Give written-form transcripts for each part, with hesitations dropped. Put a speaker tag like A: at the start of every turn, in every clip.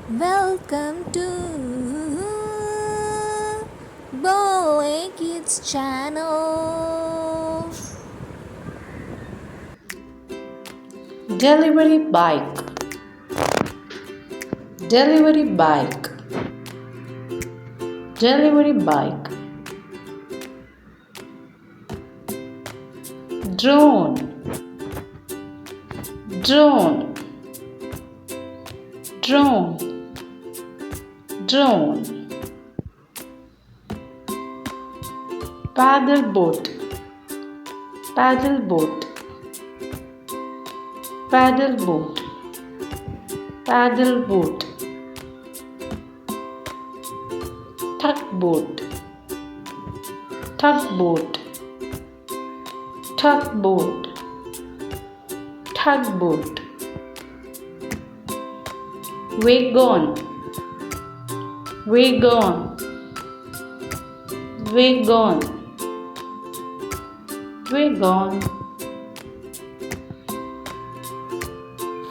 A: Welcome to Boy Kids channel.
B: Delivery bike, delivery bike, delivery bike. Drone, drone, drone, drone. Paddle boat, paddle boat, paddle boat, paddle boat. Tugboat, tugboat, tugboat, tugboat. Wagon, wagon, wagon, wagon.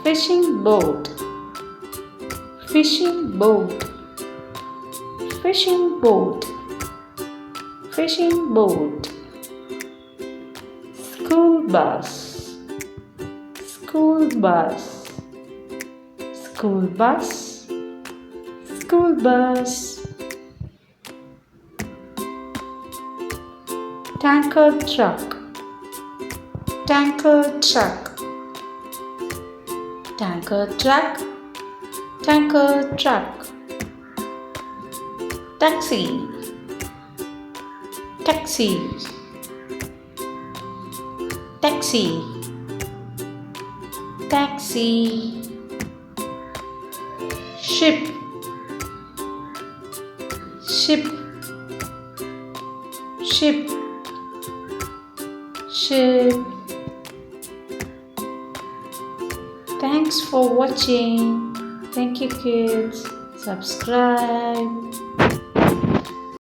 B: Fishing boat, fishing boat, fishing boat, fishing boat. School bus, school bus, school bus, school bus. Tanker truck, tanker truck, tanker truck, tanker truck. Taxi, taxi, taxi, taxi. Ship, ship, ship, ship. Thanks for watching. Thank you, kids. Subscribe.